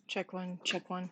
Check one, check one.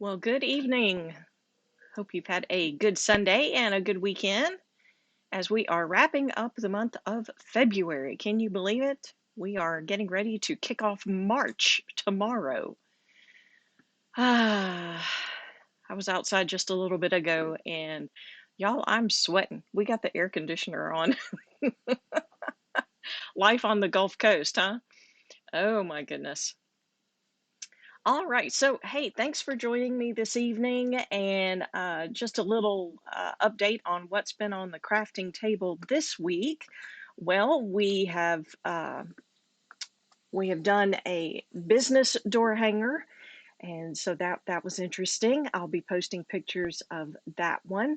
Well, good evening. Hope you've had a good Sunday and a good weekend as we are wrapping up the month of February. Can you believe it? We are getting ready to kick off March tomorrow. Ah, I was outside just a little bit ago and y'all, I'm sweating. We got the air conditioner on. Life on the Gulf Coast, huh? Oh my goodness. All right. So, hey, thanks for joining me this evening, and just a little update on what's been on the crafting table this week. Well, we have done a business door hanger, and so that was interesting. I'll be posting pictures of that one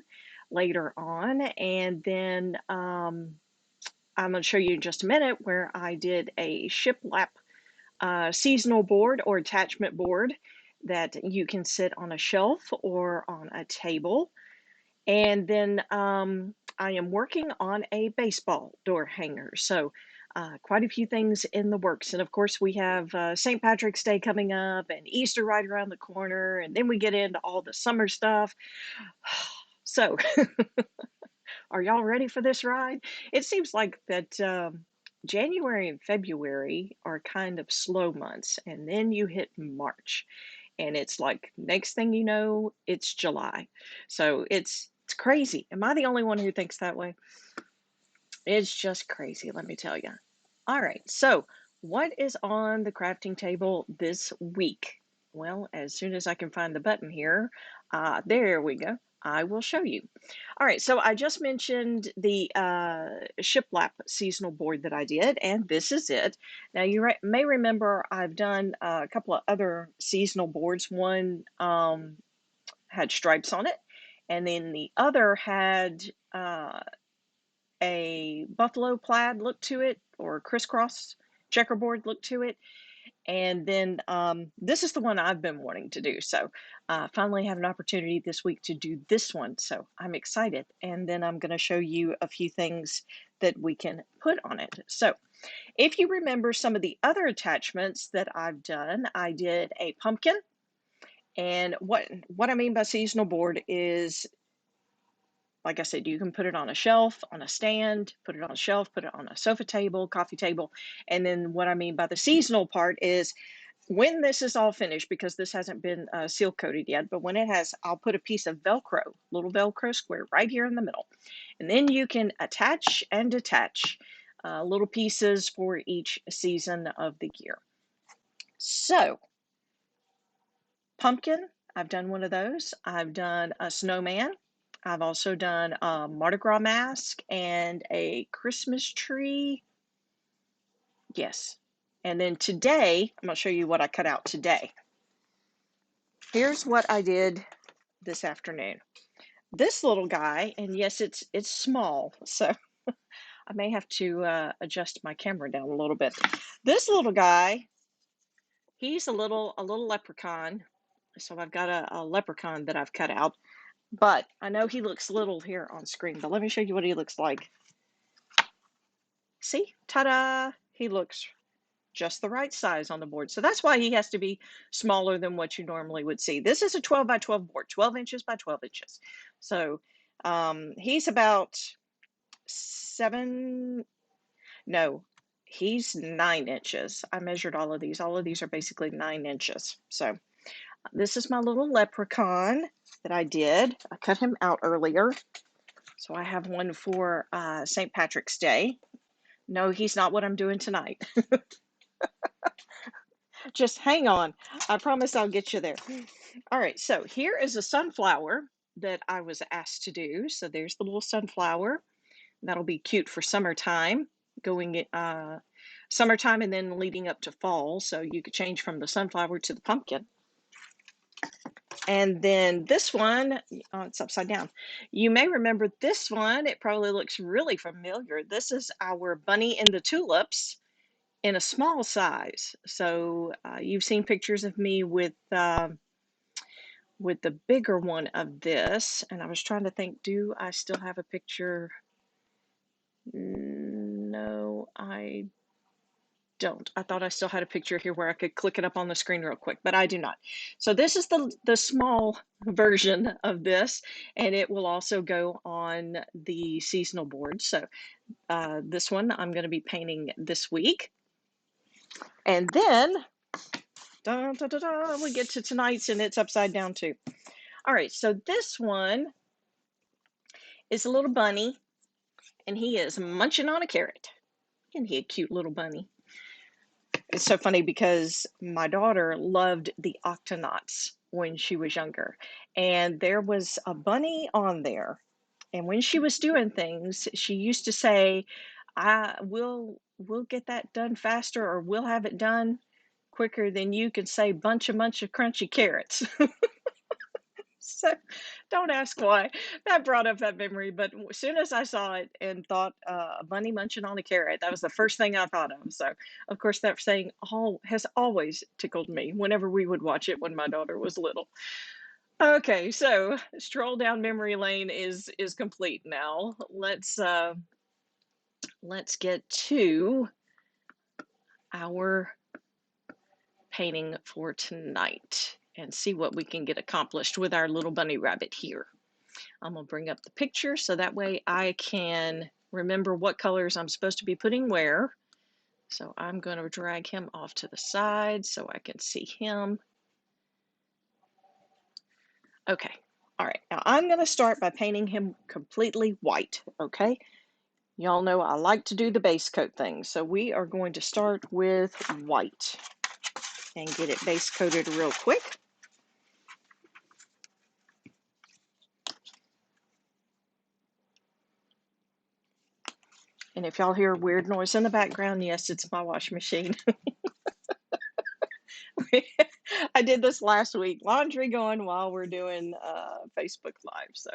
later on, and then I'm going to show you in just a minute where I did a shiplap seasonal board or attachment board that you can sit on a shelf or on a table. And then I am working on a baseball door hanger. So quite a few things in the works. And of course, we have St. Patrick's Day coming up and Easter right around the corner. And then we get into all the summer stuff. So are y'all ready for this ride? It seems like that January and February are kind of slow months, and then you hit March, and it's like next thing you know, it's July. So it's crazy. Am I the only one who thinks that way? It's just crazy, let me tell you. All right, so what is on the crafting table this week? Well, as soon as I can find the button here, there we go. I will show you. All right, so I just mentioned the shiplap seasonal board that I did, and this is it. Now, you may remember I've done a couple of other seasonal boards. One had stripes on it, and then the other had a buffalo plaid look to it or crisscross checkerboard look to it. And then this is the one I've been wanting to do. So finally have an opportunity this week to do this one. So I'm excited. And then I'm going to show you a few things that we can put on it. So if you remember some of the other attachments that I've done, I did a pumpkin. And what I mean by seasonal board is, like I said, you can put it on a shelf, on a stand, put it on a shelf, put it on a sofa table, coffee table. And then what I mean by the seasonal part is when this is all finished, because this hasn't been seal coated yet, but when it has, I'll put a piece of Velcro, little Velcro square right here in the middle. And then you can attach and detach little pieces for each season of the year. So, pumpkin, I've done one of those. I've done a snowman. I've also done a Mardi Gras mask and a Christmas tree. Yes. And then today, I'm going to show you what I cut out today. Here's what I did this afternoon. This little guy, and yes, it's small, so I may have to adjust my camera down a little bit. This little guy, he's a little leprechaun. So I've got a leprechaun that I've cut out, but I know he looks little here on screen, but let me show you what he looks like. See, ta-da! He looks just the right size on the board. So that's why he has to be smaller than what you normally would see. This is a 12 by 12 board, 12 inches by 12 inches. So he's about he's 9 inches. I measured all of these. All of these are basically 9 inches. So this is my little leprechaun that I did. I cut him out earlier. So I have one for St. Patrick's Day. No, he's not what I'm doing tonight. Just hang on. I promise I'll get you there. All right, so here is a sunflower that I was asked to do. So there's the little sunflower. That'll be cute for summertime, going summertime and then leading up to fall. So you could change from the sunflower to the pumpkin. And then this one, oh, it's upside down. You may remember this one. It probably looks really familiar. This is our bunny in the tulips in a small size. So you've seen pictures of me with the bigger one of this. And I was trying to think, do I still have a picture? No, I don't. I thought I still had a picture here where I could click it up on the screen real quick, but I do not. So this is the small version of this, and it will also go on the seasonal board. So this one I'm going to be painting this week. And then we get to tonight's, and it's upside down too. All right, so this one is a little bunny, and he is munching on a carrot. Isn't he a cute little bunny? It's so funny because my daughter loved the Octonauts when she was younger, and there was a bunny on there. And when she was doing things, she used to say, we'll get that done faster, or we'll have it done quicker than you can say bunch of crunchy carrots." So don't ask why that brought up that memory, but as soon as I saw it and thought a bunny munching on a carrot, that was the first thing I thought of. So of course that saying has always tickled me whenever we would watch it when my daughter was little. Okay, so stroll down memory lane is complete now. Let's get to our painting for tonight and see what we can get accomplished with our little bunny rabbit here. I'm going to bring up the picture so that way I can remember what colors I'm supposed to be putting where. So I'm going to drag him off to the side so I can see him. Okay. All right. Now I'm going to start by painting him completely white. Okay. Y'all know I like to do the base coat thing. So we are going to start with white and get it base coated real quick. And if y'all hear weird noise in the background, yes, it's my washing machine. I did this last week. Laundry going while we're doing Facebook Live. So,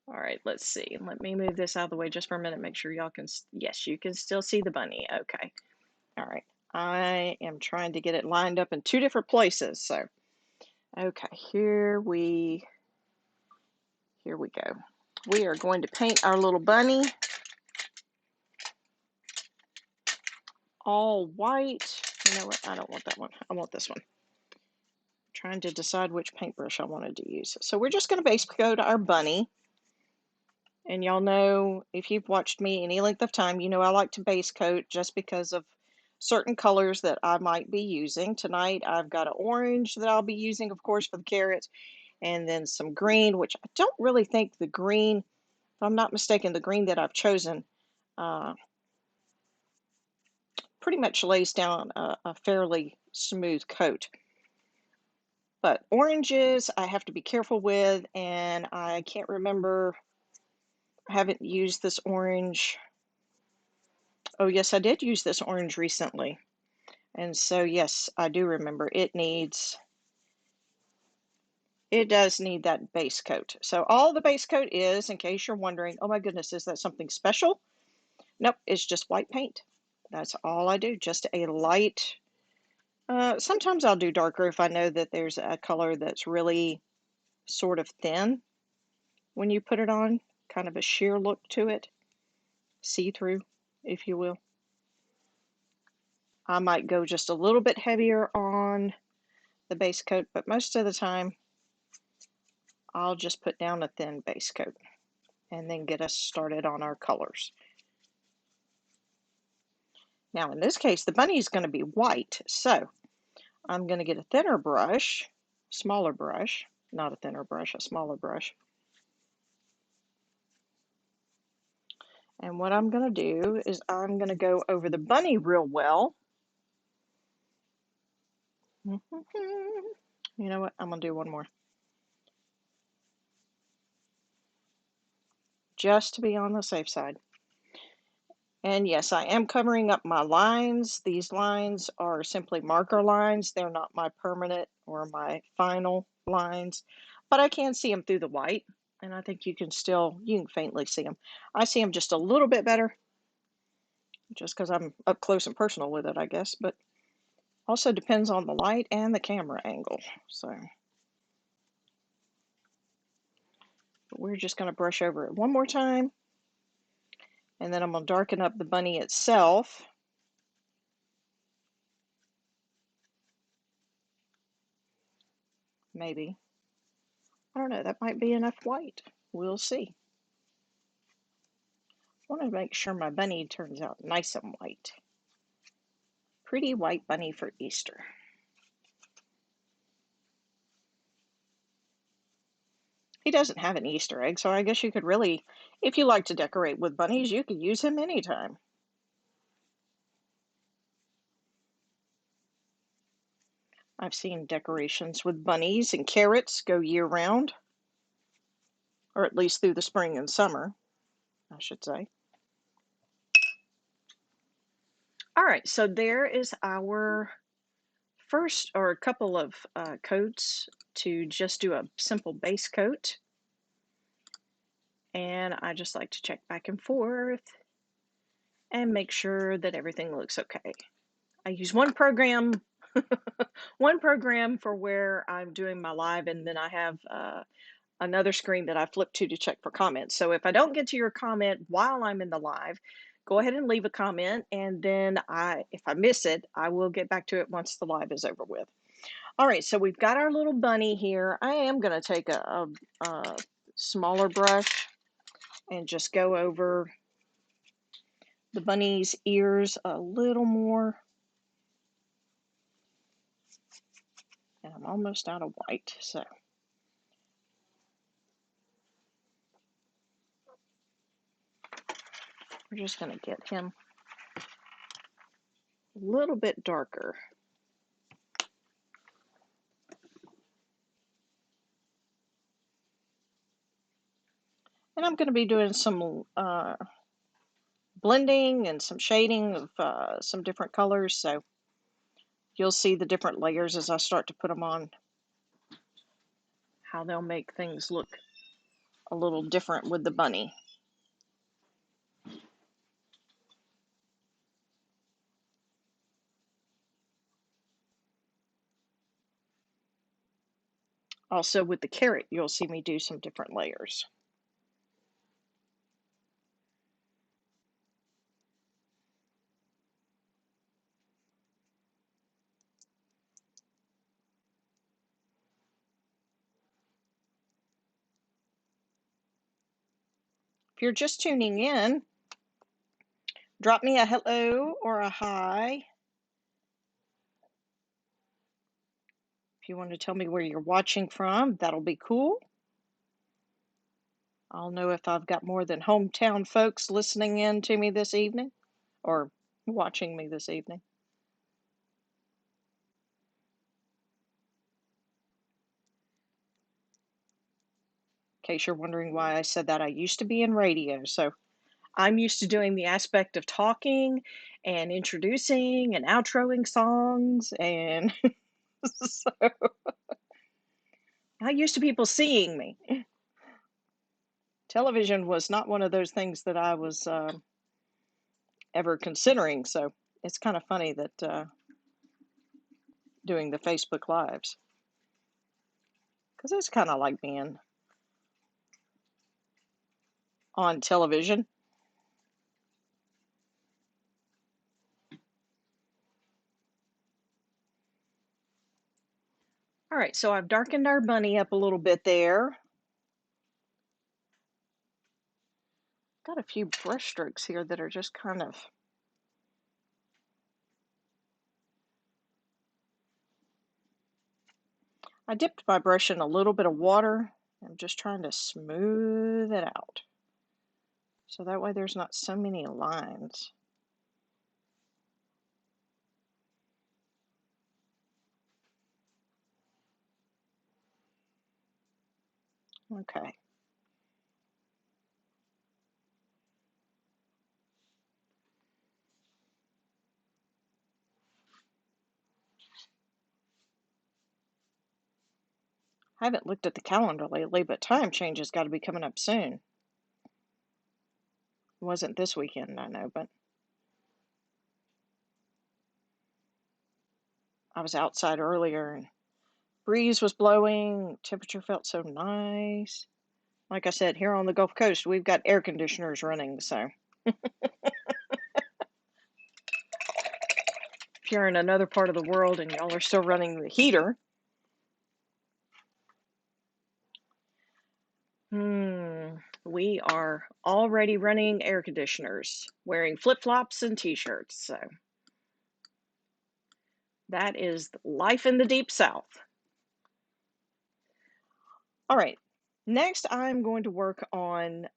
all right, let's see. Let me move this out of the way just for a minute. Make sure y'all can, yes, you can still see the bunny. Okay. All right. I am trying to get it lined up in two different places. So, okay, here we go. We are going to paint our little bunny all white. You know what? I don't want that one. I want this one. I'm trying to decide which paintbrush I wanted to use. So we're just going to base coat our bunny. And y'all know, if you've watched me any length of time, you know I like to base coat just because of certain colors that I might be using. Tonight I've got an orange that I'll be using, of course, for the carrots, and then some green, which I don't really think the green, if I'm not mistaken, the green that I've chosen uh, pretty much lays down a fairly smooth coat. But oranges I have to be careful with, and I can't remember, I haven't used this orange. Oh yes, I did use this orange recently. And so yes, I do remember it does need that base coat. So all the base coat is, in case you're wondering, oh my goodness, is that something special? Nope, it's just white paint. That's all I do, just a light. Sometimes I'll do darker if I know that there's a color that's really sort of thin when you put it on, kind of a sheer look to it, see-through, if you will. I might go just a little bit heavier on the base coat, but most of the time I'll just put down a thin base coat and then get us started on our colors. Now in this case, the bunny is going to be white, so I'm going to get a thinner brush, smaller brush, not a thinner brush, a smaller brush. And what I'm going to do is I'm going to go over the bunny real well. You know what? I'm going to do one more. Just to be on the safe side. And yes, I am covering up my lines. These lines are simply marker lines. They're not my permanent or my final lines, but I can see them through the white, and I think you can faintly see them. I see them just a little bit better, just because I'm up close and personal with it, I guess, but also depends on the light and the camera angle. So we're just going to brush over it one more time, and then I'm going to darken up the bunny itself. Maybe. I don't know, that might be enough white. We'll see. I want to make sure my bunny turns out nice and white. Pretty white bunny for Easter. He doesn't have an Easter egg, so I guess you could really, if you like to decorate with bunnies, you could use him anytime. I've seen decorations with bunnies and carrots go year-round, or at least through the spring and summer, I should say. All right, so there is our first, or a couple of coats to just do a simple base coat. And I just like to check back and forth and make sure that everything looks okay. I use one program for where I'm doing my live, and then I have another screen that I flip to check for comments. So if I don't get to your comment while I'm in the live, go ahead and leave a comment, and then if I miss it, I will get back to it once the live is over with. All right, so we've got our little bunny here. I am going to take a smaller brush and just go over the bunny's ears a little more. And I'm almost out of white, so we're just going to get him a little bit darker. And I'm going to be doing some blending and some shading of some different colors, so you'll see the different layers as I start to put them on, how they'll make things look a little different with the bunny. Also with the carrot, you'll see me do some different layers. If you're just tuning in, drop me a hello or a hi. If you want to tell me where you're watching from, that'll be cool. I'll know if I've got more than hometown folks listening in to me this evening or watching me this evening. In case you're wondering why I said that, I used to be in radio, so I'm used to doing the aspect of talking and introducing and outroing songs, and so I'm used to people seeing me. Television was not one of those things that I was ever considering, so it's kind of funny that doing the Facebook Lives, because it's kind of like being on television. All right, so I've darkened our bunny up a little bit there. Got a few brush strokes here that are just kind of I dipped my brush in a little bit of water. I'm just trying to smooth it out. So that way there's not so many lines. Okay. I haven't looked at the calendar lately, but time change has got to be coming up soon. It wasn't this weekend, I know, but I was outside earlier and breeze was blowing, temperature felt so nice. Like I said, here on the Gulf Coast, we've got air conditioners running, so if you're in another part of the world and y'all are still running the heater, we are already running air conditioners, wearing flip-flops and t-shirts, so that is life in the deep south. All right, next I'm going to work on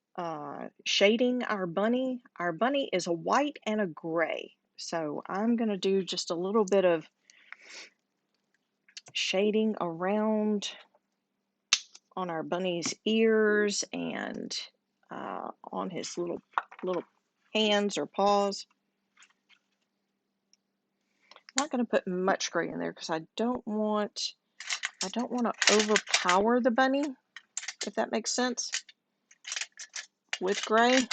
shading our bunny. Our bunny is a white and a gray, so I'm going to do just a little bit of shading around on our bunny's ears and on his little hands or paws. I'm not going to put much gray in there because I don't want to overpower the bunny, if that makes sense, with gray.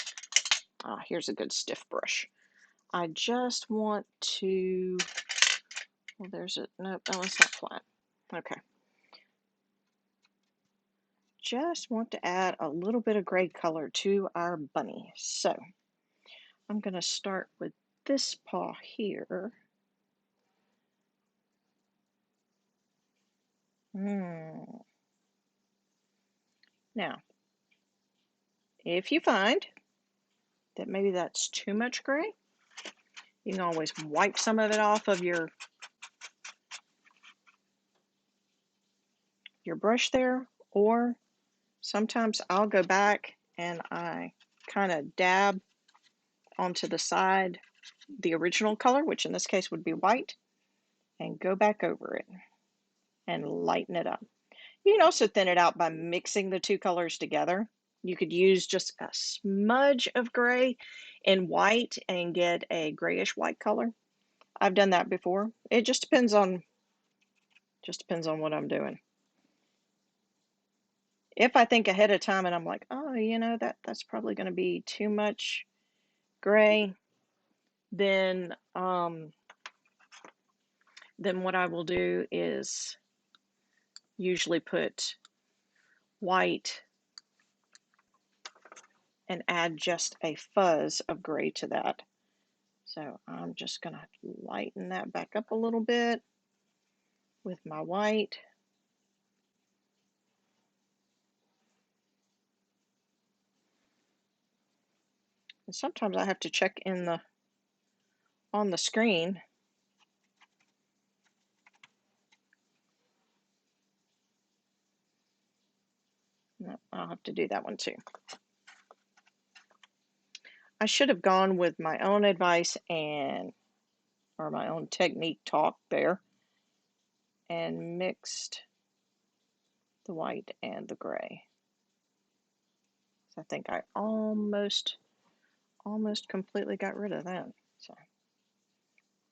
Here's a good stiff brush. I just want to, well, there's it. Nope, that one's not flat. Okay. Just want to add a little bit of gray color to our bunny. So I'm going to start with this paw here. Now, if you find that maybe that's too much gray, you can always wipe some of it off of your brush there, or sometimes I'll go back and I kind of dab onto the side the original color, which in this case would be white, and go back over it and lighten it up. You can also thin it out by mixing the two colors together. You could use just a smudge of gray and white and get a grayish white color. I've done that before. It just depends on what I'm doing. If I think ahead of time and I'm like, oh, that's probably going to be too much gray, then what I will do is usually put white and add just a fuzz of gray to that. So I'm just going to lighten that back up a little bit with my white. And sometimes I have to check on the screen. No, I'll have to do that one too. I should have gone with my own advice or my own technique talk there and mixed the white and the gray. So I think I almost completely got rid of that. So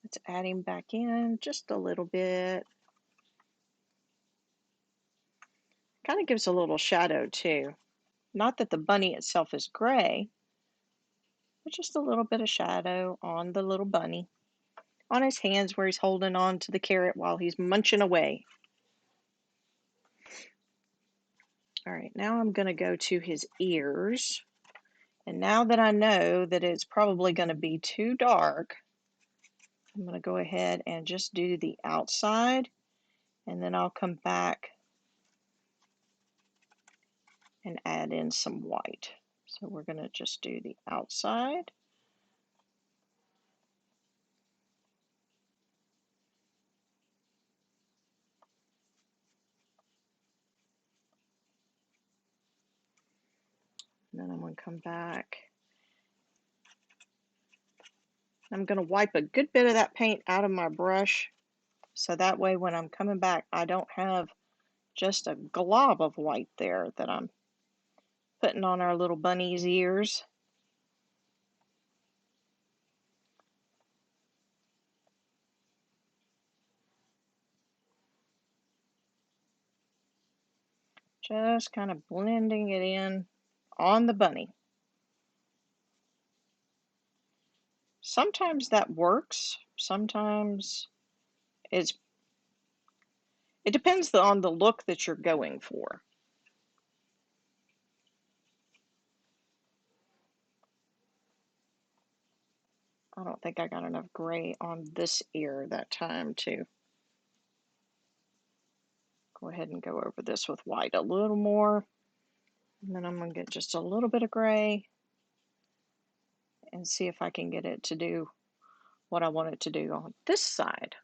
let's add him back in just a little bit. Kind of gives a little shadow too. Not that the bunny itself is gray, but just a little bit of shadow on the little bunny. On his hands where he's holding on to the carrot while he's munching away. All right, now I'm going to go to his ears. And now that I know that it's probably going to be too dark, I'm going to go ahead and just do the outside, and then I'll come back and add in some white. So we're going to just do the outside. And then I'm going to come back. I'm going to wipe a good bit of that paint out of my brush, so that way when I'm coming back, I don't have just a glob of white there that I'm putting on our little bunny's ears. Just kind of blending it in on the bunny. Sometimes that works. Sometimes it depends on the look that you're going for. I don't think I got enough gray on this ear that time to go ahead and go over this with white a little more. And then I'm going to get just a little bit of gray and see if I can get it to do what I want it to do on this side.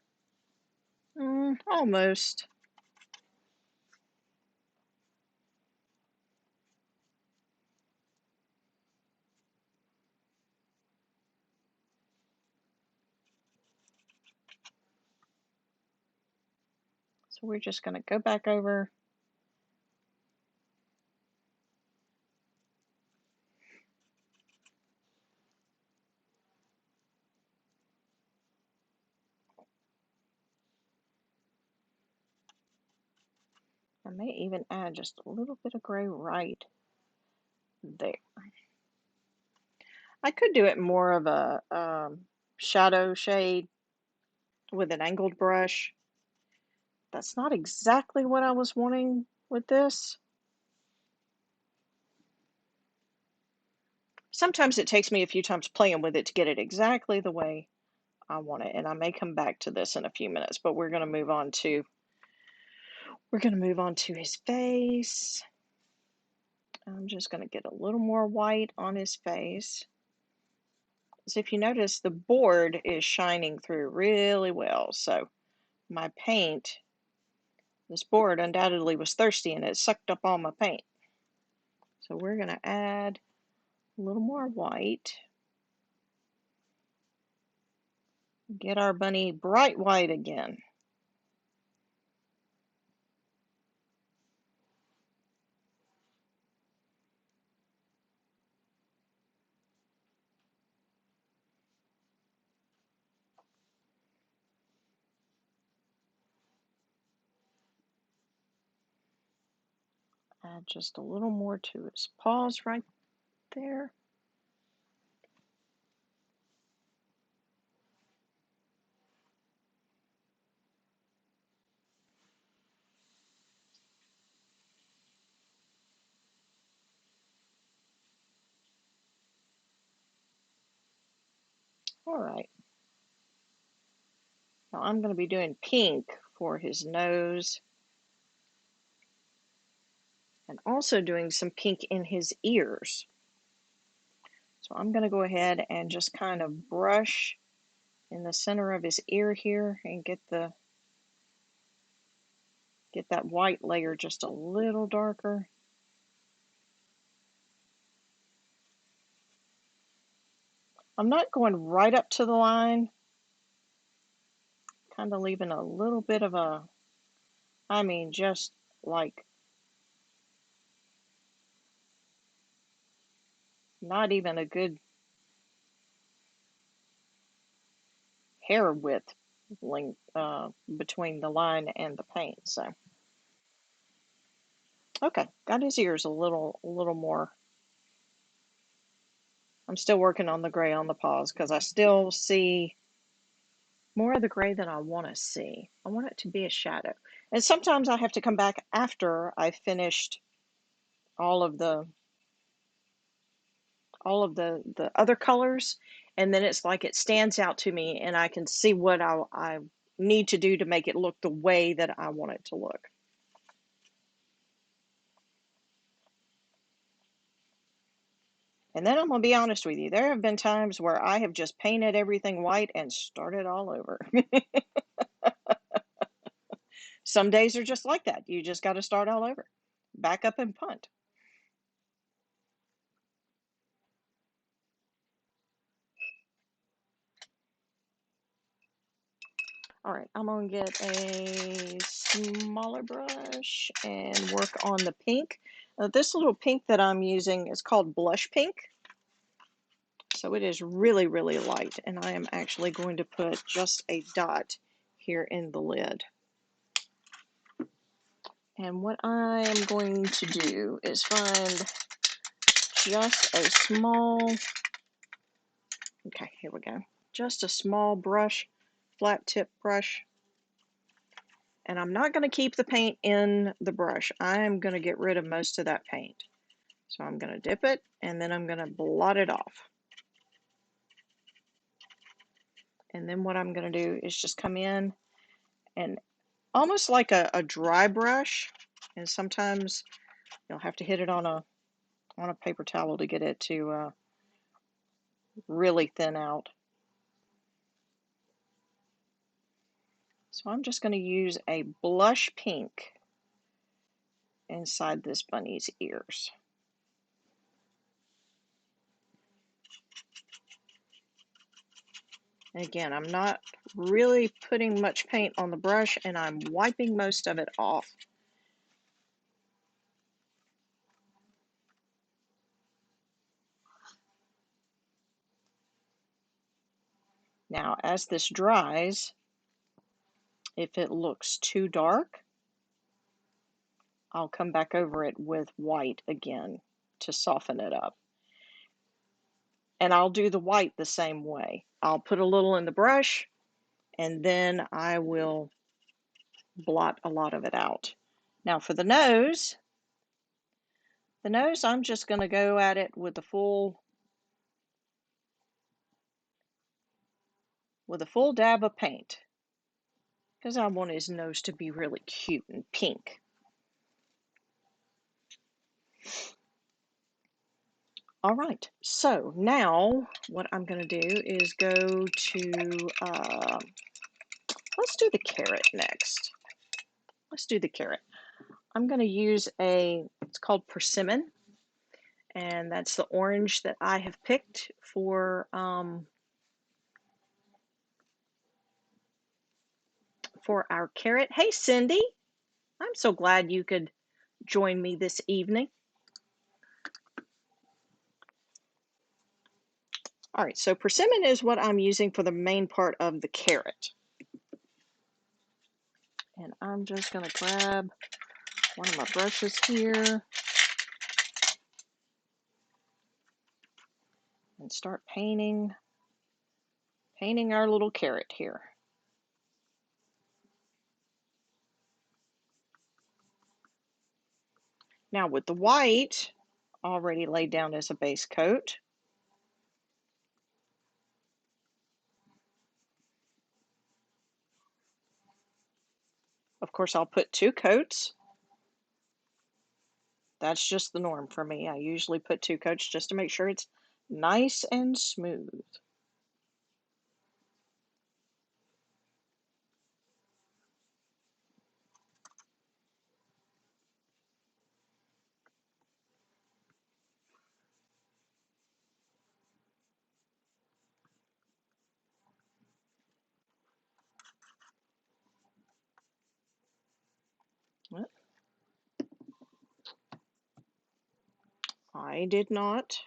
Almost. So we're just going to go back over I may even add just a little bit of gray right there. I could do it more of a shadow shade with an angled brush. That's not exactly what I was wanting with this. Sometimes it takes me a few times playing with it to get it exactly the way I want it, and I may come back to this in a few minutes, but we're going to move on to his face. I'm just going to get a little more white on his face. So if you notice, the board is shining through really well, so my paint, this board undoubtedly was thirsty and it sucked up all my paint. So we're going to add a little more white. Get our bunny bright white again. Add just a little more to his paws right there. All right. Now I'm going to be doing pink for his nose and also doing some pink in his ears. So I'm going to go ahead and just kind of brush in the center of his ear here and get that white layer just a little darker. I'm not going right up to the line, kind of leaving a little bit of a, I mean, just like not even a good hair width length between the line and the paint. So, okay, got his ears a little more. I'm still working on the gray on the paws because I still see more of the gray than I want to see. I want it to be a shadow. And sometimes I have to come back after I finished all of the the other colors, and then it's like it stands out to me and I can see what I need to do to make it look the way that I want it to look. And then I'm going to be honest with you, there have been times where I have just painted everything white and started all over. Some days are just like that. You just got to start all over. Back up and punt. All right, I'm going to get a smaller brush and work on the pink. This little pink that I'm using is called blush pink. So it is really, really light, and I am actually going to put just a dot here in the lid. And what I am going to do is find just a small, okay, here we go, just a small brush, flat tip brush. And I'm not going to keep the paint in the brush. I'm going to get rid of most of that paint. So I'm going to dip it, and then I'm going to blot it off. And then what I'm going to do is just come in and almost like a dry brush, and sometimes you'll have to hit it on a paper towel to get it to really thin out. So I'm just going to use a blush pink inside this bunny's ears. And again, I'm not really putting much paint on the brush, and I'm wiping most of it off. Now, as this dries, if it looks too dark, I'll come back over it with white again to soften it up. And I'll do the white the same way. I'll put a little in the brush, and then I will blot a lot of it out. Now for the nose I'm just going to go at it with a full dab of paint, because I want his nose to be really cute and pink. All right, so now what I'm going to do is go to, let's do the carrot next. Let's do the carrot. I'm going to use it's called persimmon, and that's the orange that I have picked for our carrot. Hey, Cindy, I'm so glad you could join me this evening. All right, so persimmon is what I'm using for the main part of the carrot. And I'm just going to grab one of my brushes here and start painting our little carrot here. Now with the white already laid down as a base coat, Of course, I'll put 2 coats. That's just the norm for me. I usually put 2 coats just to make sure it's nice and smooth. I did not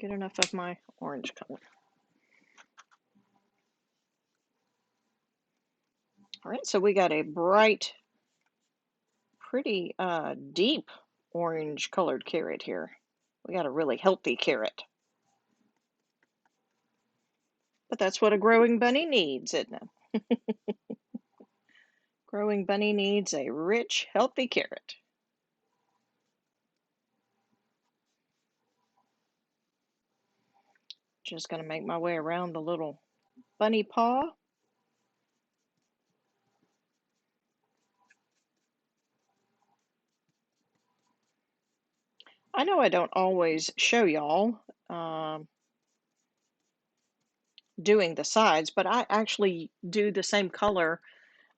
get enough of my orange color. All right, so we got a bright, pretty deep orange colored carrot here. We got a really healthy carrot. But that's what a growing bunny needs, isn't it? Growing bunny needs a rich, healthy carrot. Just going to make my way around the little bunny paw. I know I don't always show y'all doing the sides, but I actually do the same color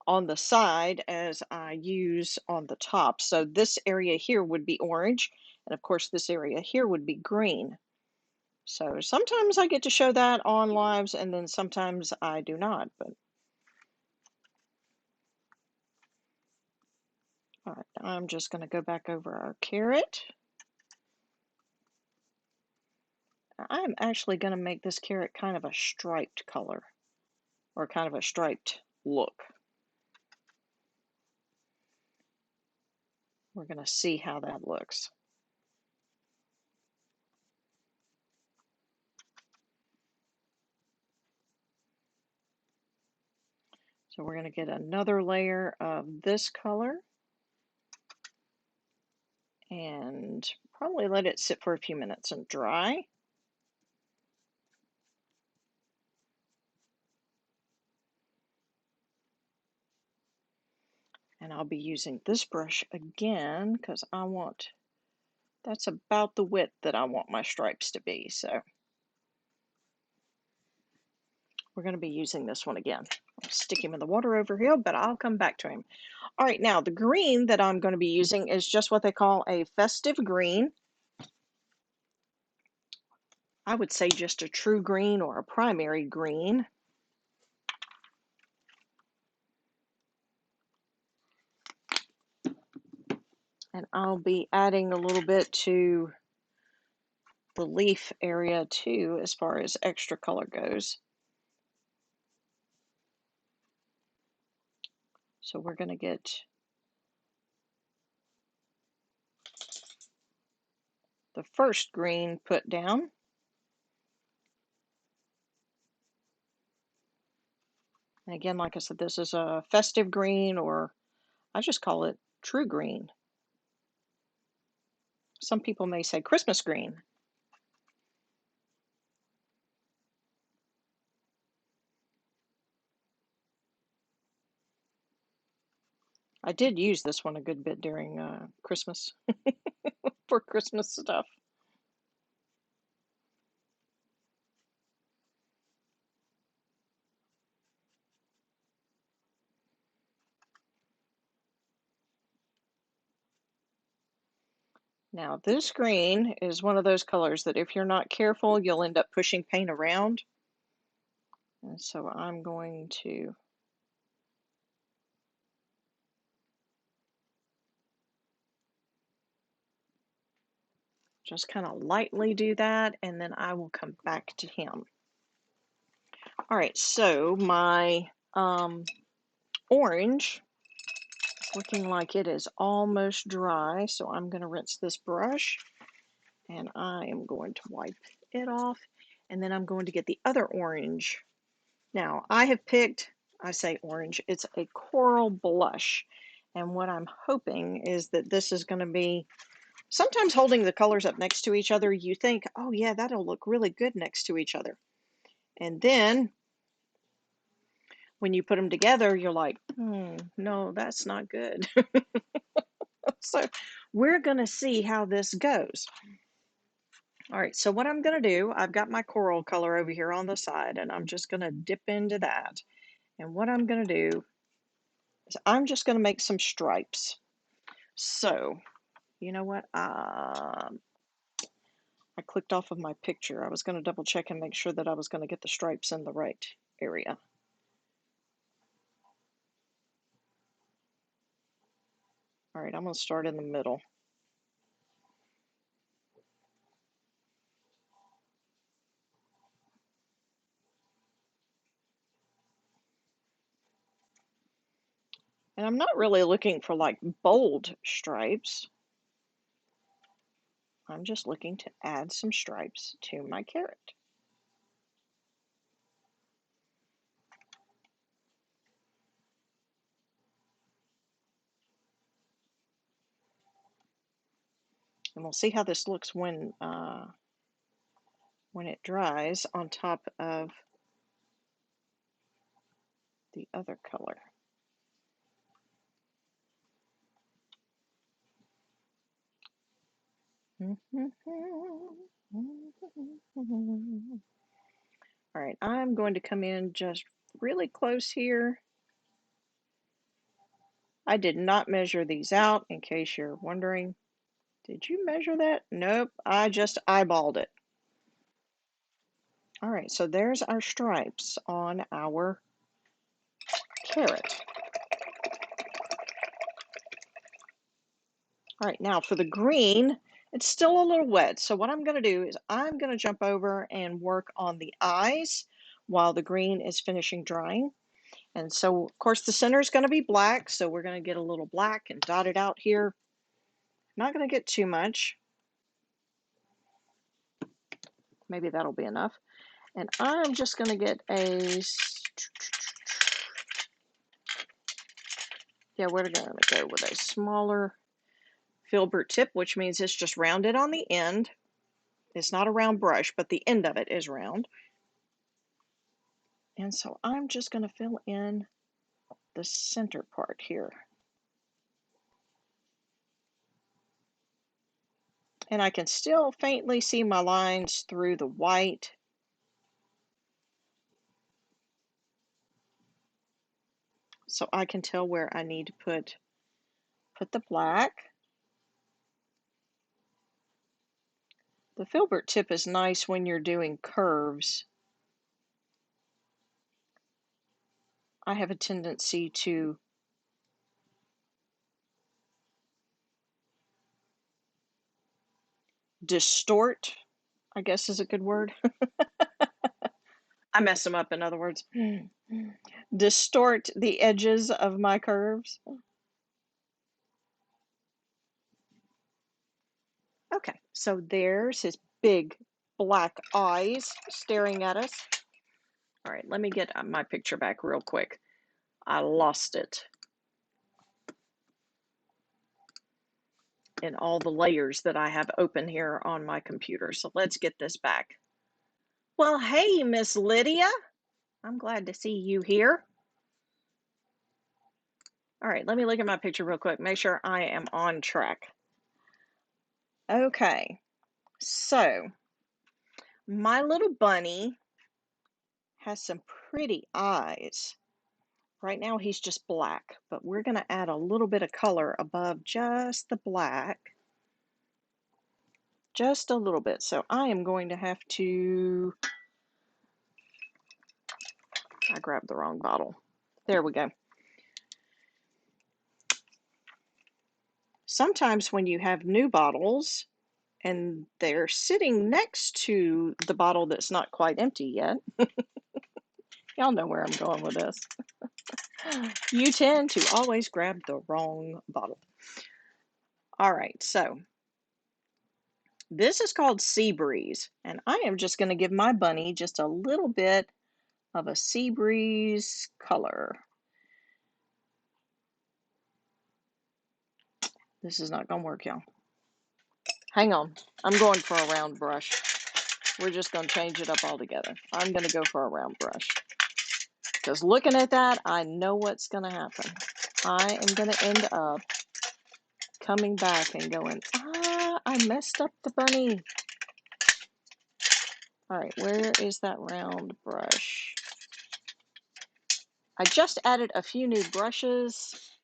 on the side as I use on the top. So this area here would be orange, and of course this area here would be green. So sometimes I get to show that on lives, and then sometimes I do not. But all right, I'm just going to go back over our carrot. I'm actually going to make this carrot kind of a striped color, or kind of a striped look. We're going to see how that looks. So we're going to get another layer of this color and probably let it sit for a few minutes and dry. And I'll be using this brush again because that's about the width that I want my stripes to be. So we're going to be using this one again. I'll stick him in the water over here, but I'll come back to him. All right, now the green that I'm going to be using is just what they call a festive green. I would say just a true green or a primary green. And I'll be adding a little bit to the leaf area too, as far as extra color goes. So we're going to get the first green put down. And again, like I said, this is a festive green, or I just call it true green. Some people may say Christmas green. I did use this one a good bit during Christmas for Christmas stuff. Now this green is one of those colors that if you're not careful, you'll end up pushing paint around. And so I'm going to just kind of lightly do that, and then I will come back to him. All right, so my orange is looking like it is almost dry, so I'm going to rinse this brush, and I am going to wipe it off, and then I'm going to get the other orange. Now, I have picked, I say orange, it's a coral blush, and what I'm hoping is that this is going to be, sometimes holding the colors up next to each other, you think, oh yeah, that'll look really good next to each other. And then when you put them together, you're like, no, that's not good. So we're going to see how this goes. All right, so what I'm going to do, I've got my coral color over here on the side, and I'm just going to dip into that. And what I'm going to do is I'm just going to make some stripes. So, you know what? I clicked off of my picture. I was going to double check and make sure that I was going to get the stripes in the right area. All right, I'm going to start in the middle. And I'm not really looking for like bold stripes. I'm just looking to add some stripes to my carrot. And we'll see how this looks when it dries on top of the other color. All right, I'm going to come in just really close here. I did not measure these out, in case you're wondering. Did you measure that? Nope, I just eyeballed it. All right, so there's our stripes on our carrot. All right, now for the green, it's still a little wet. So what I'm going to do is I'm going to jump over and work on the eyes while the green is finishing drying. And so, of course, the center is going to be black. So we're going to get a little black and dot it out here. Not going to get too much. Maybe that'll be enough. And I'm just going to get a, yeah, we're going to go with a smaller filbert tip, which means it's just rounded on the end. It's not a round brush, but the end of it is round. And so I'm just going to fill in the center part here. And I can still faintly see my lines through the white. So I can tell where I need to put the black. The filbert tip is nice when you're doing curves. I have a tendency to distort, I guess is a good word. I mess them up, in other words. Distort the edges of my curves. Okay, so there's his big black eyes staring at us. All right, let me get my picture back real quick. I lost it in all the layers that I have open here on my computer. So let's get this back. Well, hey, Miss Lydia. I'm glad to see you here. All right, let me look at my picture real quick, make sure I am on track. Okay, so my little bunny has some pretty eyes. Right now he's just black, but we're going to add a little bit of color above just the black. Just a little bit. So I am going to have to, I grabbed the wrong bottle. There we go. Sometimes when you have new bottles and they're sitting next to the bottle that's not quite empty yet, y'all know where I'm going with this. You tend to always grab the wrong bottle. All right, so this is called Sea Breeze, and I am just going to give my bunny just a little bit of a sea breeze color. This is not going to work, y'all. Hang on. I'm going for a round brush. We're just going to change it up altogether. I'm going to go for a round brush. Because looking at that, I know what's going to happen. I am going to end up coming back and going, I messed up the bunny. All right, where is that round brush? I just added a few new brushes.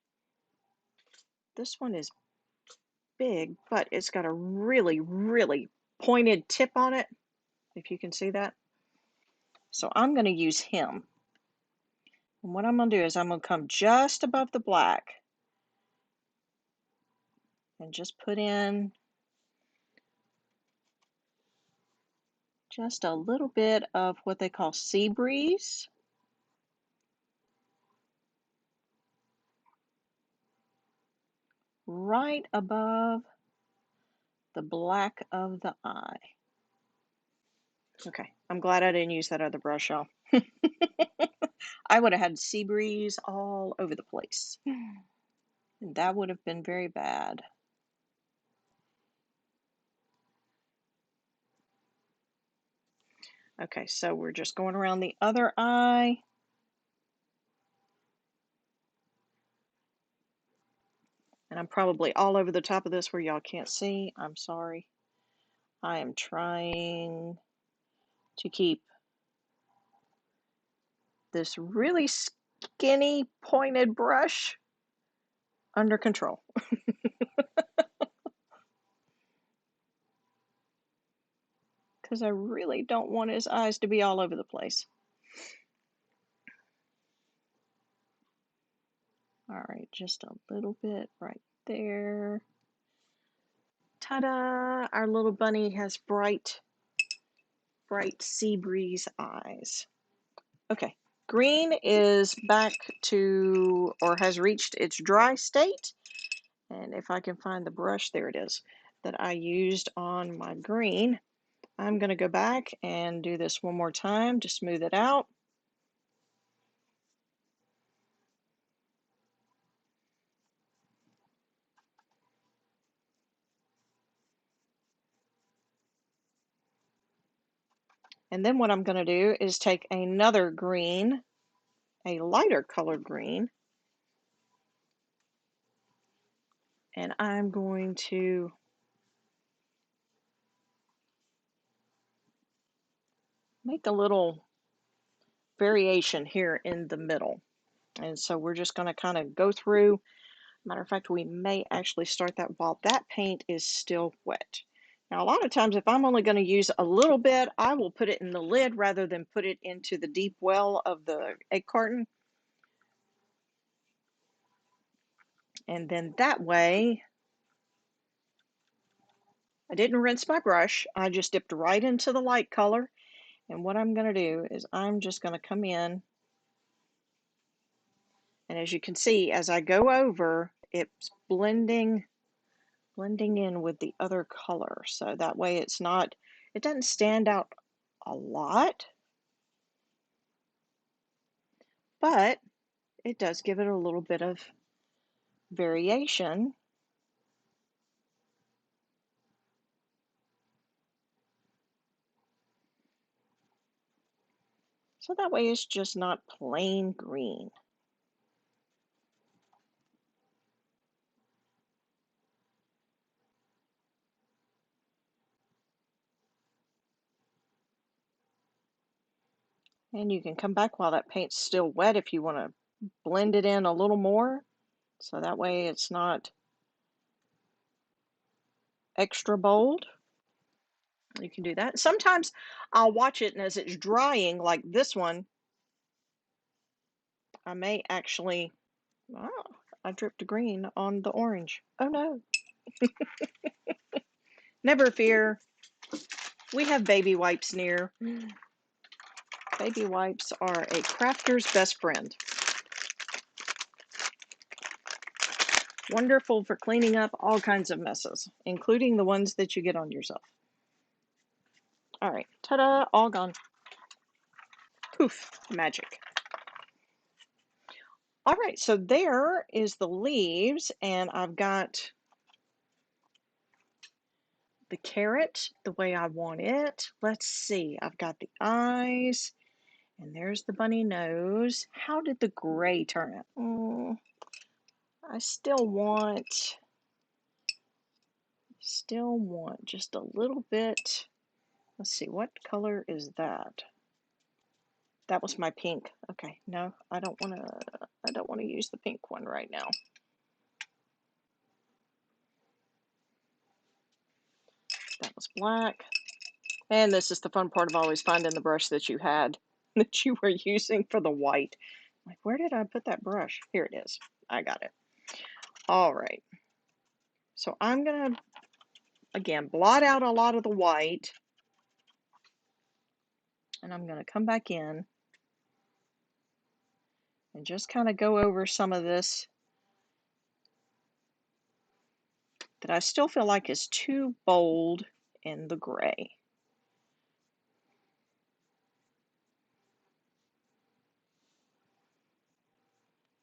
This one is big, but it's got a really, really pointed tip on it, if you can see that. So I'm going to use him. And what I'm going to do is I'm going to come just above the black and just put in just a little bit of what they call sea breeze. Right above the black of the eye. Okay, I'm glad I didn't use that other brush, y'all. I would have had sea breeze all over the place. And that would have been very bad. Okay, so we're just going around the other eye. And I'm probably all over the top of this where y'all can't see. I'm sorry. I am trying to keep this really skinny pointed brush under control. Because I really don't want his eyes to be all over the place. All right, just a little bit right there. Ta-da! Our little bunny has bright sea breeze eyes. Okay, green is back to, or has reached its dry state. And if I can find the brush, there it is, that I used on my green, I'm going to go back and do this one more time to smooth it out. And then what I'm going to do is take another green, a lighter colored green, and I'm going to make a little variation here in the middle. And so we're just going to kind of go through. Matter of fact, we may actually start that while that paint is still wet. Now, a lot of times, if I'm only going to use a little bit, I will put it in the lid rather than put it into the deep well of the egg carton. And then that way, I didn't rinse my brush. I just dipped right into the light color. And what I'm going to do is I'm just going to come in. And as you can see, as I go over, it's blending in with the other color. So that way it doesn't stand out a lot, but it does give it a little bit of variation. So that way it's just not plain green. And you can come back while that paint's still wet if you want to blend it in a little more. So that way it's not extra bold. You can do that. Sometimes I'll watch it, and as it's drying, like this one, I may actually, oh, I dripped green on the orange. Oh no. Never fear. We have baby wipes near. Baby wipes are a crafter's best friend. Wonderful for cleaning up all kinds of messes, including the ones that you get on yourself. All right, ta-da, all gone. Poof, magic. All right, so there is the leaves, and I've got the carrot the way I want it. Let's see, I've got the eyes, And there's the bunny nose. How did the gray turn out? I still want just a little bit. Let's see, what color is that? That was my pink. Okay, no, I don't want to use the pink one right now. That was black. And this is the fun part of always finding the brush that you had, that you were using for the white. Like, where did I put that brush? Here it is. I got it. All right. So I'm going to, again, blot out a lot of the white. And I'm going to come back in and just kind of go over some of this that I still feel like is too bold in the gray.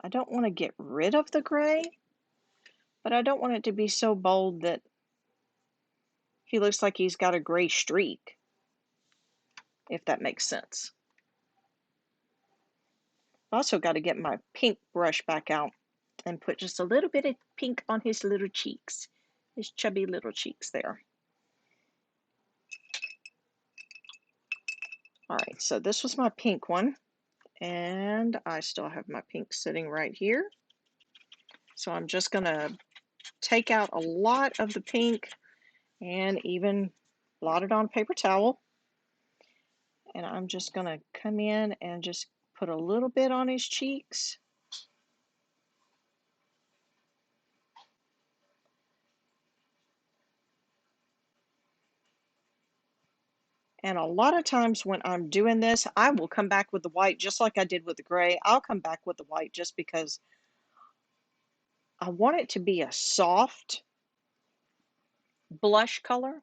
I don't want to get rid of the gray, but I don't want it to be so bold that he looks like he's got a gray streak, if that makes sense. I also got to get my pink brush back out and put just a little bit of pink on his little cheeks, his chubby little cheeks there. All right, so this was my pink one, and I still have my pink sitting right here. So I'm just going to take out a lot of the pink and even blot it on a paper towel. And I'm just going to come in and just put a little bit on his cheeks. And a lot of times when I'm doing this, I will come back with the white just like I did with the gray. I'll come back with the white just because I want it to be a soft blush color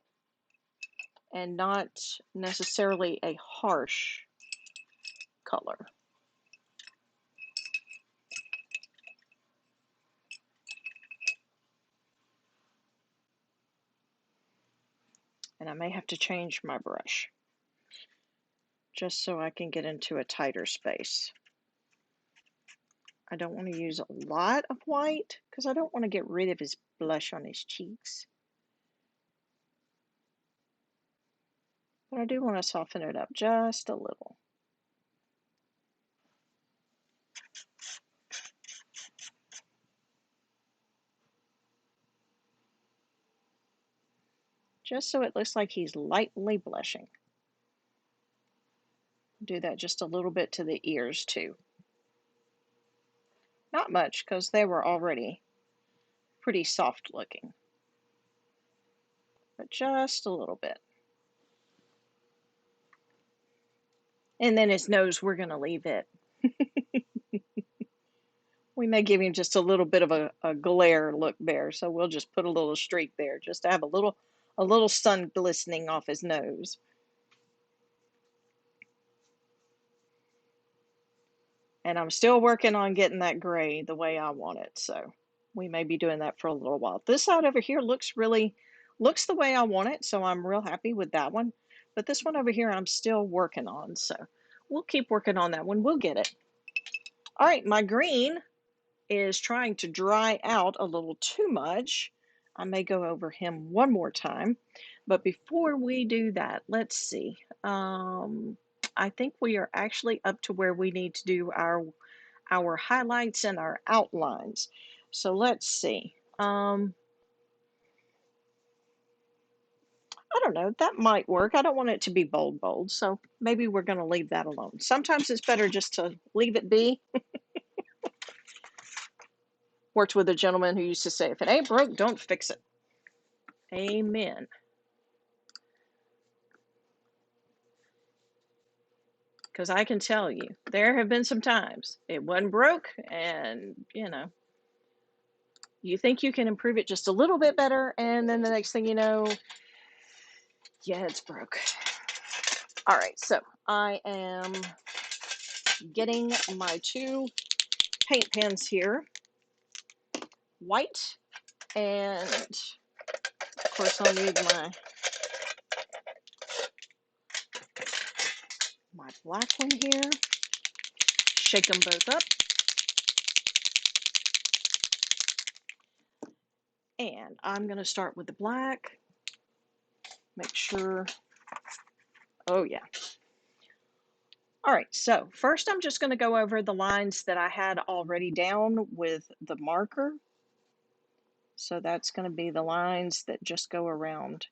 and not necessarily a harsh color. And I may have to change my brush just so I can get into a tighter space. I don't want to use a lot of white because I don't want to get rid of his blush on his cheeks. But I do want to soften it up just a little. Just so it looks like he's lightly blushing. Do that just a little bit to the ears too. Not much because they were already pretty soft looking. But just a little bit. And then his nose, we're going to leave it. We may give him just a little bit of a glare look there. So we'll just put a little streak there just to have a little sun glistening off his nose. And I'm still working on getting that gray the way I want it. So we may be doing that for a little while. This side over here looks the way I want it. So I'm real happy with that one. But this one over here, I'm still working on. So we'll keep working on that one. We'll get it. All right, my green is trying to dry out a little too much. I may go over him one more time. But before we do that, let's see. I think we are actually up to where we need to do our highlights and our outlines. So let's see. I don't know, that might work. I don't want it to be bold, so maybe we're going to leave that alone. Sometimes it's better just to leave it be. Worked with a gentleman who used to say, if it ain't broke, don't fix it. Amen. Because I can tell you, there have been some times it wasn't broke, and you think you can improve it just a little bit better, and then the next thing you know, yeah, it's broke. All right, so I am getting my two paint pens here, white, and of course I'll need my black one here. Shake them both up. And I'm going to start with the black. Make sure, oh yeah. All right, so first I'm just going to go over the lines that I had already down with the marker. So that's going to be the lines that just go around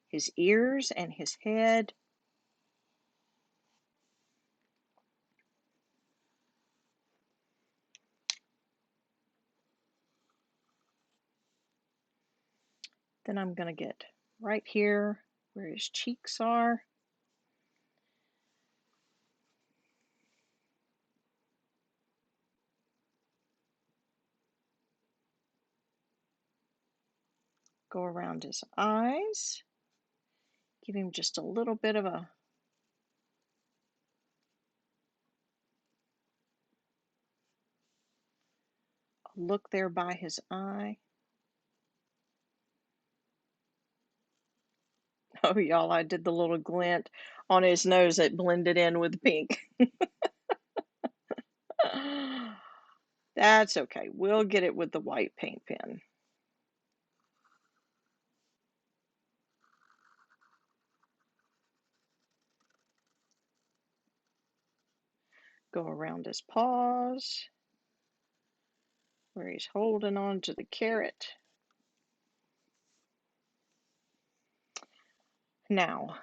his ears and his head. Then I'm going to get right here where his cheeks are. Go around his eyes. Give him just a little bit of a look there by his eye. Oh, y'all, I did the little glint on his nose that blended in with pink. That's okay. We'll get it with the white paint pen. Go around his paws where he's holding on to the carrot. Now,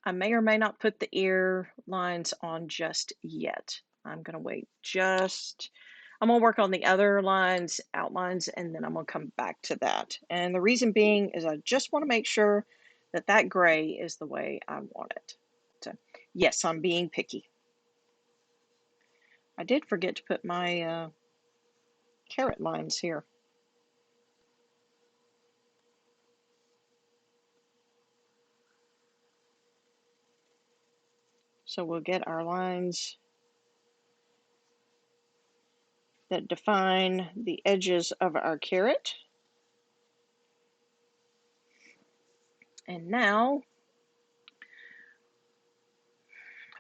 I may or may not put the ear lines on just yet. I'm going to wait I'm going to work on the other lines, outlines, and then I'm going to come back to that. And the reason being is I just want to make sure that that gray is the way I want it. So, yes, I'm being picky. I did forget to put my carrot lines here. So we'll get our lines that define the edges of our carrot. And now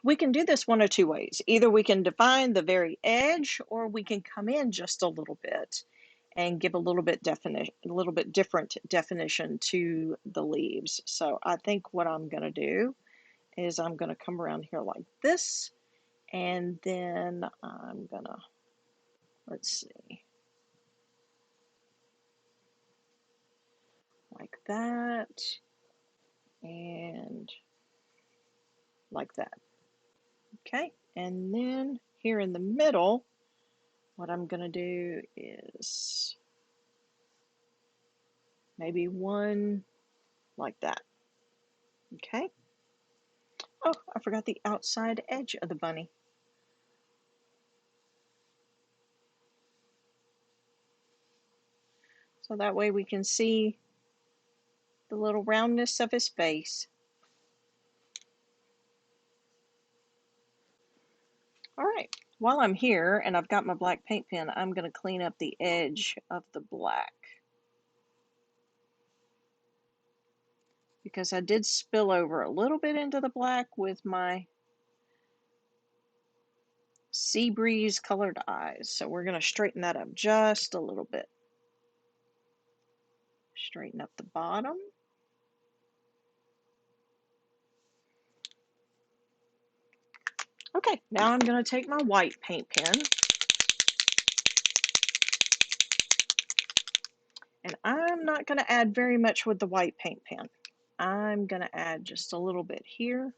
we can do this one of two ways. Either we can define the very edge, or we can come in just a little bit and give a little bit different definition to the leaves. So I think what I'm going to do is I'm going to come around here like this, and then I'm going to, let's see, like that, and like that. Okay, and then here in the middle, what I'm going to do is maybe one like that. Okay. Oh, I forgot the outside edge of the bunny. So that way we can see the little roundness of his face. All right, while I'm here and I've got my black paint pen, I'm going to clean up the edge of the black, because I did spill over a little bit into the black with my sea breeze colored eyes. So we're going to straighten that up just a little bit. Straighten up the bottom. Okay, now I'm going to take my white paint pen, and I'm not going to add very much with the white paint pen. I'm going to add just a little bit here.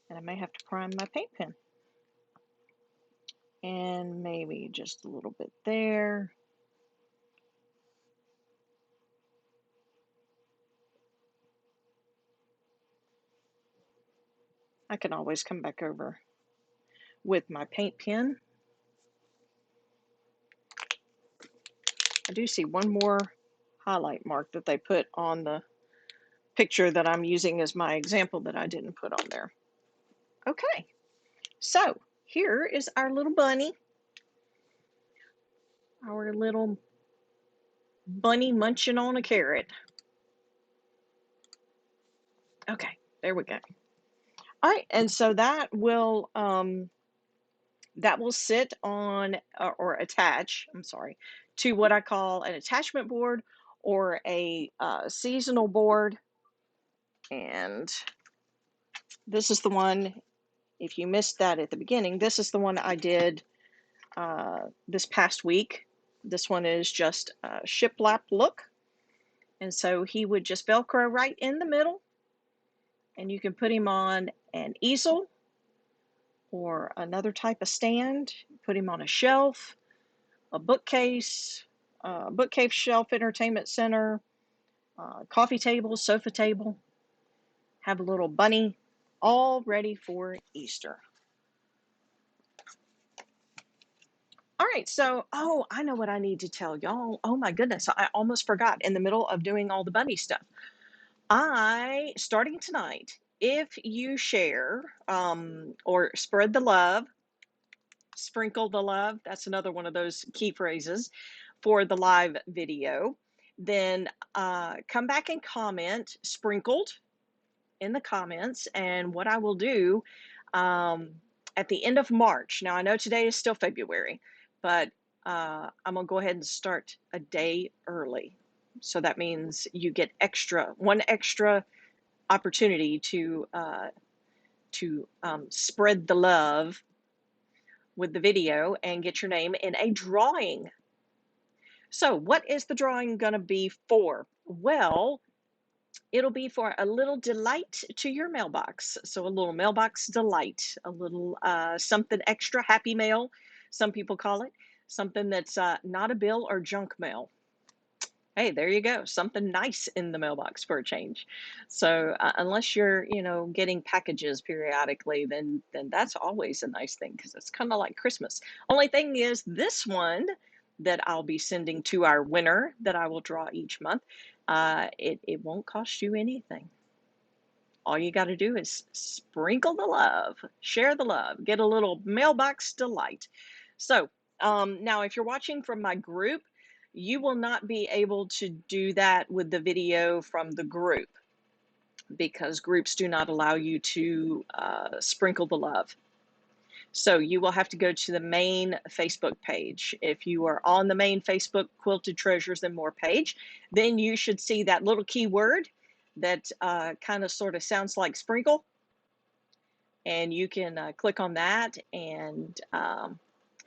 And I may have to prime my paint pen. And maybe just a little bit there. I can always come back over with my paint pen. I do see one more highlight mark that they put on the picture that I'm using as my example that I didn't put on there. Okay, so here is our little bunny. Our little bunny munching on a carrot. Okay, there we go. All right, and so that will sit on or attach, I'm sorry, to what I call an attachment board or a seasonal board. And this is the one, if you missed that at the beginning, this is the one I did this past week. This one is just a shiplap look. And so he would just Velcro right in the middle, and you can put him on an easel or another type of stand, put him on a shelf, a bookcase shelf, entertainment center, coffee table, sofa table, have a little bunny, all ready for Easter. All right, so, oh, I know what I need to tell y'all. Oh my goodness, I almost forgot in the middle of doing all the bunny stuff. Starting tonight, if you share or spread the love, sprinkle the love, that's another one of those key phrases for the live video, then come back and comment sprinkled in the comments. And what I will do at the end of March, now I know today is still February, but I'm going to go ahead and start a day early. So that means you get one extra opportunity to spread the love with the video and get your name in a drawing. So what is the drawing going to be for? Well, it'll be for a little delight to your mailbox. So a little mailbox delight, a little something extra, happy mail, some people call it, something that's not a bill or junk mail. Hey, there you go. Something nice in the mailbox for a change. So unless you're, getting packages periodically, then that's always a nice thing because it's kind of like Christmas. Only thing is this one that I'll be sending to our winner that I will draw each month, it won't cost you anything. All you got to do is sprinkle the love, share the love, get a little mailbox delight. So now if you're watching from my group, you will not be able to do that with the video from the group because groups do not allow you to sprinkle the love. So you will have to go to the main Facebook page. If you are on the main Facebook Quilted Treasures and More page, then you should see that little keyword that kind of sort of sounds like sprinkle. And you can click on that. And,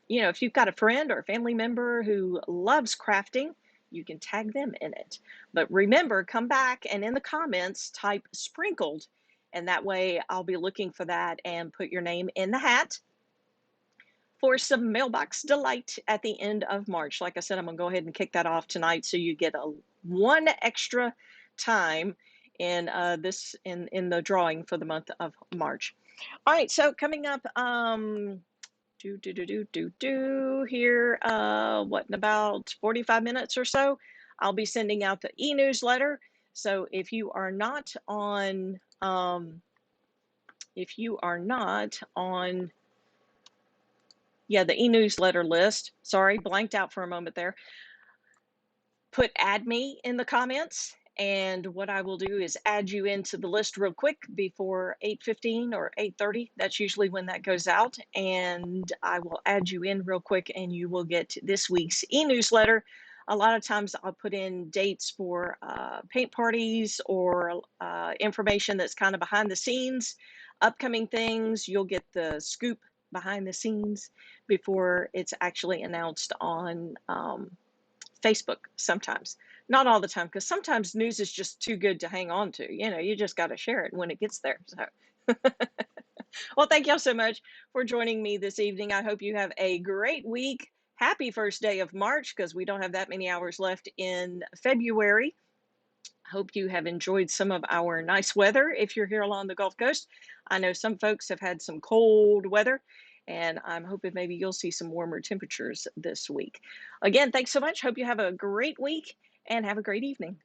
if you've got a friend or a family member who loves crafting, you can tag them in it. But remember, come back and in the comments, type sprinkled. And that way I'll be looking for that and put your name in the hat for some mailbox delight at the end of March. Like I said, I'm going to go ahead and kick that off tonight so you get one extra time in in the drawing for the month of March. All right, so coming up here what, in about 45 minutes or so, I'll be sending out the e-newsletter. So if you are not on the e-newsletter list, sorry, blanked out for a moment there, put add me in the comments, and what I will do is add you into the list real quick before 8:15 or 8:30. That's usually when that goes out, and I will add you in real quick and you will get this week's e-newsletter. A lot of times I'll put in dates for paint parties or information that's kind of behind the scenes, upcoming things. You'll get the scoop behind the scenes before it's actually announced on Facebook sometimes. Not all the time, because sometimes news is just too good to hang on to. You just got to share it when it gets there. So, well, thank y'all so much for joining me this evening. I hope you have a great week. Happy first day of March, because we don't have that many hours left in February. Hope you have enjoyed some of our nice weather if you're here along the Gulf Coast. I know some folks have had some cold weather, and I'm hoping maybe you'll see some warmer temperatures this week. Again, thanks so much. Hope you have a great week and have a great evening.